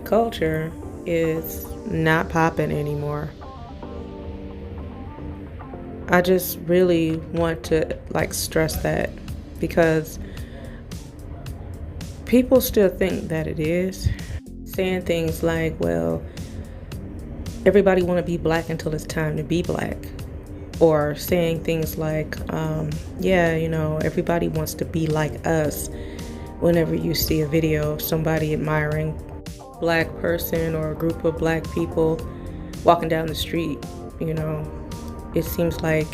culture is not popping anymore. I just really want to stress that because people still think that it is. Saying things like, well, everybody want to be black until it's time to be black. Or saying things like, yeah, everybody wants to be like us. Whenever you see a video of somebody admiring a black person or a group of black people walking down the street, it seems like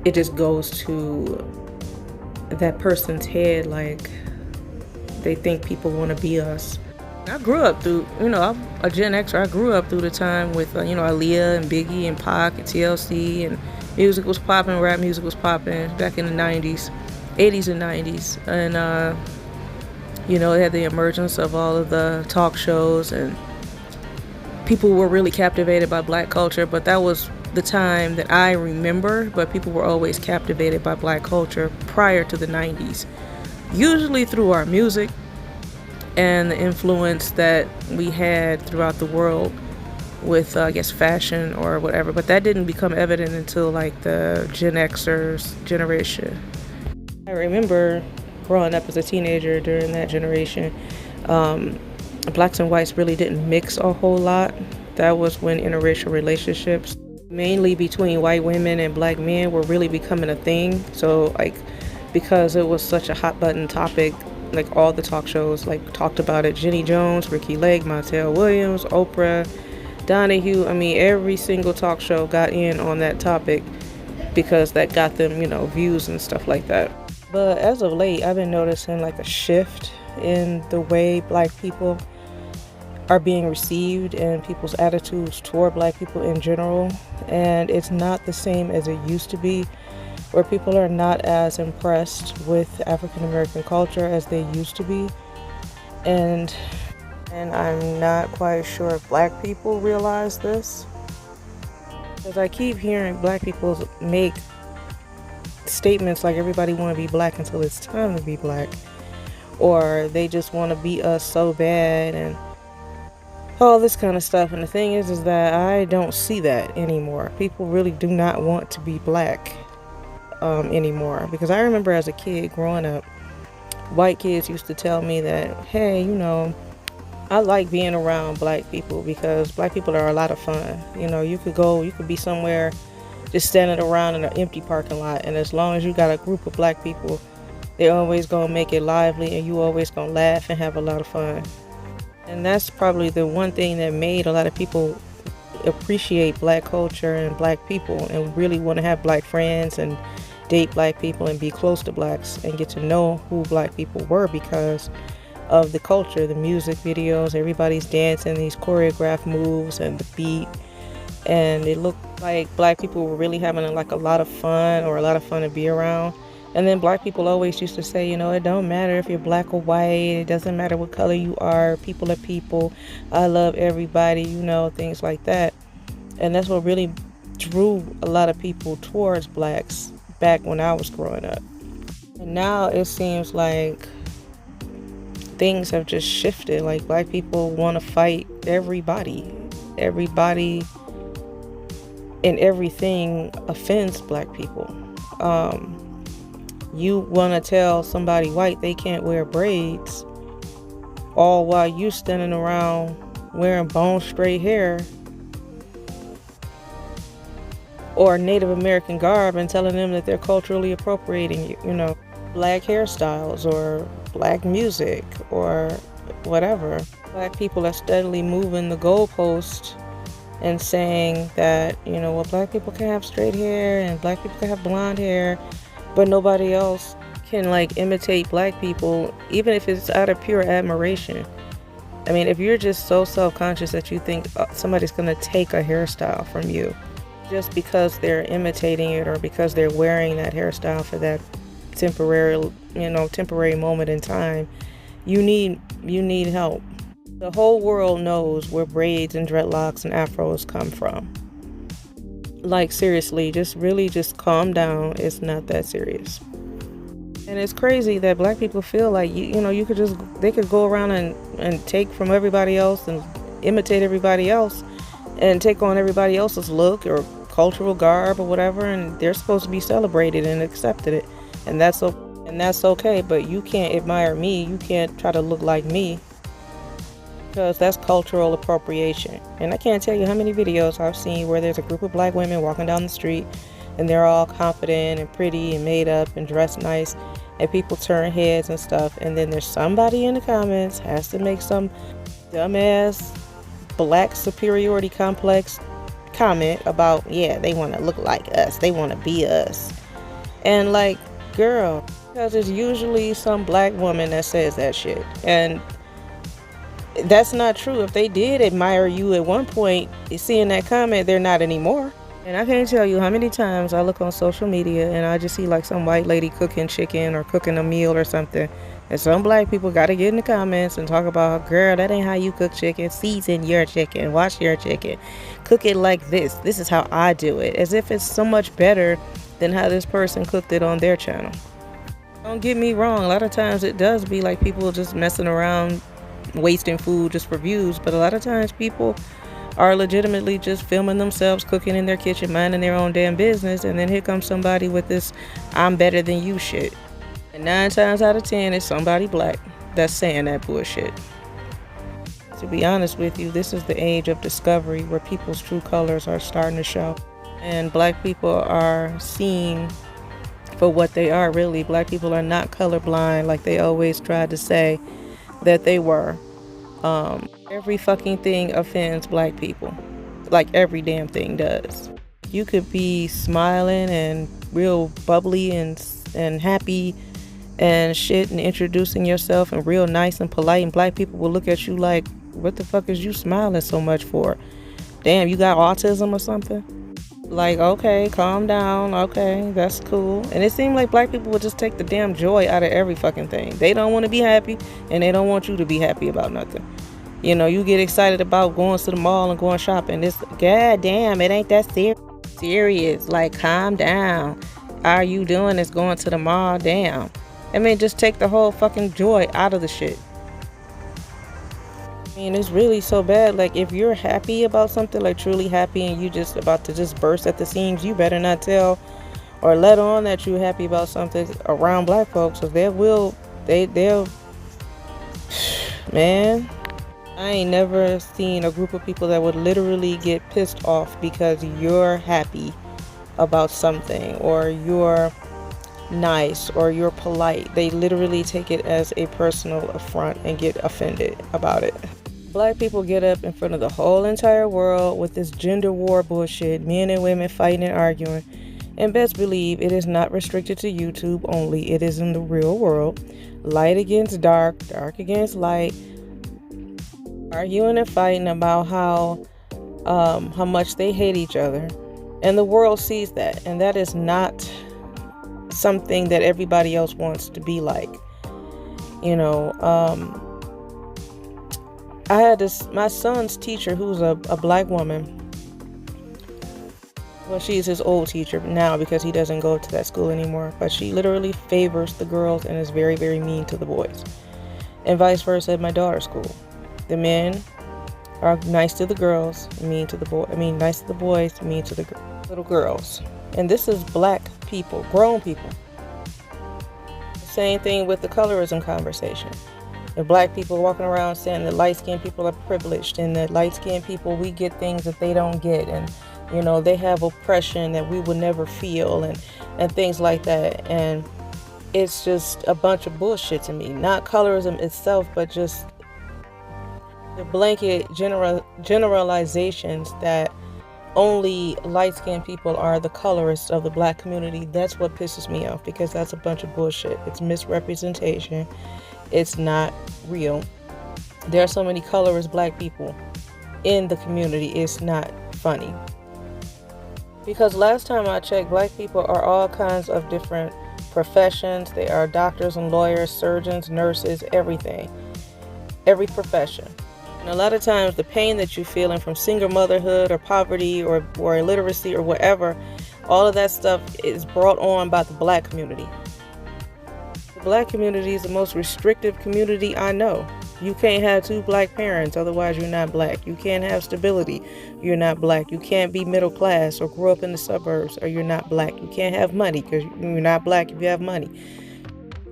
it just goes to that person's head, like they think people want to be us. I grew up through, I'm a Gen Xer. I grew up through the time with, Aaliyah and Biggie and Pac and TLC, and music was popping, rap music was popping back in the 90s, 80s and 90s. And, it had the emergence of all of the talk shows, and people were really captivated by black culture, but that was the time that I remember, but people were always captivated by black culture prior to the 90s, usually through our music and the influence that we had throughout the world with, fashion or whatever. But that didn't become evident until the Gen Xers generation. I remember growing up as a teenager during that generation, blacks and whites really didn't mix a whole lot. That was when interracial relationships, mainly between white women and black men, were really becoming a thing. So because it was such a hot button topic, all the talk shows talked about it. Jenny Jones, Ricky Lake, Montel Williams, Oprah, Donahue. Every single talk show got in on that topic because that got them, views and stuff like that. But as of late, I've been noticing a shift in the way black people are being received and people's attitudes toward black people in general. And it's not the same as it used to be, where people are not as impressed with African American culture as they used to be. And I'm not quite sure if black people realize this, because I keep hearing black people make statements like everybody want to be black until it's time to be black, or they just want to be us so bad, and all this kind of stuff. And the thing is that I don't see that anymore. People really do not want to be black anymore, because I remember as a kid growing up, white kids used to tell me that, hey, I like being around black people because black people are a lot of fun. You could be somewhere just standing around in an empty parking lot, and as long as you got a group of black people, they're always gonna make it lively, and you always gonna laugh and have a lot of fun. And that's probably the one thing that made a lot of people appreciate black culture and black people and really want to have black friends and date black people and be close to blacks and get to know who black people were, because of the culture, the music videos, everybody's dancing these choreographed moves and the beat. And it looked like black people were really having a lot of fun, or a lot of fun to be around. And then black people always used to say, it don't matter if you're black or white, it doesn't matter what color you are, people are people, I love everybody, things like that. And that's what really drew a lot of people towards blacks back when I was growing up. And now it seems like things have just shifted. Black people want to fight everybody. Everybody and everything offends black people. You want to tell somebody white they can't wear braids, all while you standing around wearing bone straight hair or Native American garb and telling them that they're culturally appropriating you, black hairstyles or black music or whatever. Black people are steadily moving the goalpost and saying that, black people can have straight hair and black people can have blonde hair, but nobody else can imitate black people, even if it's out of pure admiration. If you're just so self-conscious that you think somebody's going to take a hairstyle from you just because they're imitating it or because they're wearing that hairstyle for that temporary moment in time, you need help. The whole world knows where braids and dreadlocks and afros come from. Seriously, just calm down. It's not that serious. And it's crazy that black people feel like you could just they could go around and take from everybody else and imitate everybody else and take on everybody else's look or cultural garb or whatever, and they're supposed to be celebrated and accepted it, and that's okay. But you can't admire me. You can't try to look like me because that's cultural appropriation. And I can't tell you how many videos I've seen where there's a group of black women walking down the street and they're all confident and pretty and made up and dressed nice, and people turn heads and stuff, and then there's somebody in the comments has to make some dumbass black superiority complex comment about, yeah, they want to look like us, they want to be us. And like, girl, because it's usually some black woman that says that shit, and that's not true. If they did admire you at one point, seeing that comment, they're not anymore. And I can't tell you how many times I look on social media and I just see like some white lady cooking chicken or cooking a meal or something, and some black people got to get in the comments and talk about, girl, that ain't how you cook chicken. Season your chicken, wash your chicken, cook it like this. This is how I do it, as if it's so much better than how this person cooked it on their channel. Don't get me wrong, a lot of times it does be like people just messing around, wasting food just for views, but a lot of times people are legitimately just filming themselves cooking in their kitchen, minding their own damn business, and then here comes somebody with this I'm better than you shit. And 9 times out of 10 it's somebody black that's saying that bullshit. To be honest with you, this is the age of discovery where people's true colors are starting to show, and black people are seen for what they are. Really, black people are not colorblind like they always tried to say that they were. Every fucking thing offends black people, like every damn thing does. You could be smiling and real bubbly and happy and shit and introducing yourself and real nice and polite, and black people will look at you like, what the fuck is you smiling so much for? Damn, you got autism or something? Like, okay, calm down, okay, that's cool. And it seemed like black people would just take the damn joy out of every fucking thing. They don't want to be happy, and they don't want you to be happy about nothing. You know, you get excited about going to the mall and going shopping. It's, god damn, it ain't that serious. Like, calm down. All you doing is going to the mall, damn. I mean, just take the whole fucking joy out of the shit. I mean, it's really so bad. Like, if you're happy about something, like truly happy, and you just about to just burst at the seams, you better not tell or let on that you're happy about something around black folks, because they'll man, I ain't never seen a group of people that would literally get pissed off because you're happy about something, or you're nice, or you're polite. They literally take it as a personal affront and get offended about it. Black people get up in front of the whole entire world with this gender war bullshit, men and women fighting and arguing, and best believe it is not restricted to YouTube only. It is in the real world. Light against dark, dark against light, arguing and fighting about how much they hate each other, and the world sees that, and that is not something that everybody else wants to be like. You know, I had my son's teacher, who's a black woman. Well, she's his old teacher now because he doesn't go to that school anymore, but she literally favors the girls and is very, very mean to the boys, and vice versa at my daughter's school. The men are nice to the girls, mean to the boys. I mean, nice to the boys, mean to the little girls. And this is black people, grown people. Same thing with the colorism conversation. The black people walking around saying that light-skinned people are privileged, and that light-skinned people, we get things that they don't get, and you know, they have oppression that we will never feel, and things like that. And it's just a bunch of bullshit to me. Not colorism itself, but just the blanket generalizations that only light-skinned people are the colorists of the black community. That's what pisses me off, because that's a bunch of bullshit. It's misrepresentation. It's not real. There are so many colorist black people in the community. It's not funny. Because last time I checked, black people are all kinds of different professions. They are doctors and lawyers, surgeons, nurses, everything. Every profession. And a lot of times the pain that you're feeling from single motherhood or poverty or illiteracy or whatever, all of that stuff is brought on by the black community. The black community is the most restrictive community I know. You can't have two black parents, otherwise you're not black. You can't have stability, you're not black. You can't be middle class or grow up in the suburbs, or you're not black. You can't have money because you're not black if you have money.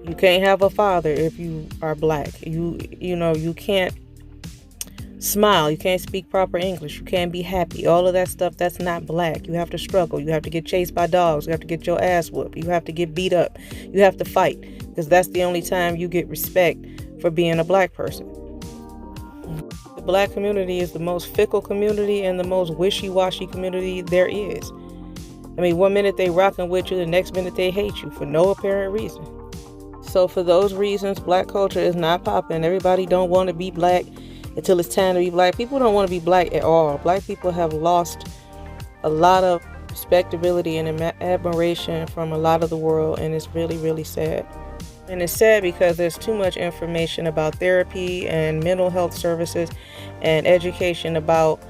You can't have a father if you are black. You can't smile. You can't speak proper English. You can't be happy. All of that stuff, that's not black. You have to struggle. You have to get chased by dogs. You have to get your ass whooped. You have to get beat up. You have to fight, because that's the only time you get respect for being a black person. The black community is the most fickle community and the most wishy-washy community there is. I mean, one minute they rocking with you, the next minute they hate you for no apparent reason. So for those reasons, black culture is not popping. Everybody don't want to be black until it's time to be black. People don't want to be black at all. Black people have lost a lot of respectability and admiration from a lot of the world, and it's really, really sad. And it's sad because there's too much information about therapy and mental health services and education about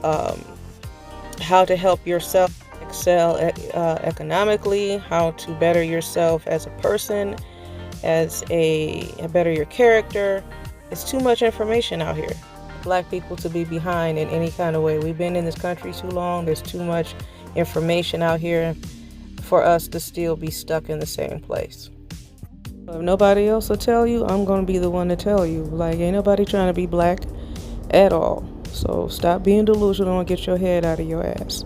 how to help yourself excel economically, how to better yourself as a person, better your character. It's too much information out here. Black people to be behind in any kind of way. We've been in this country too long. There's too much information out here for us to still be stuck in the same place. If nobody else will tell you, I'm going to be the one to tell you. Like, ain't nobody trying to be black at all. So stop being delusional and get your head out of your ass.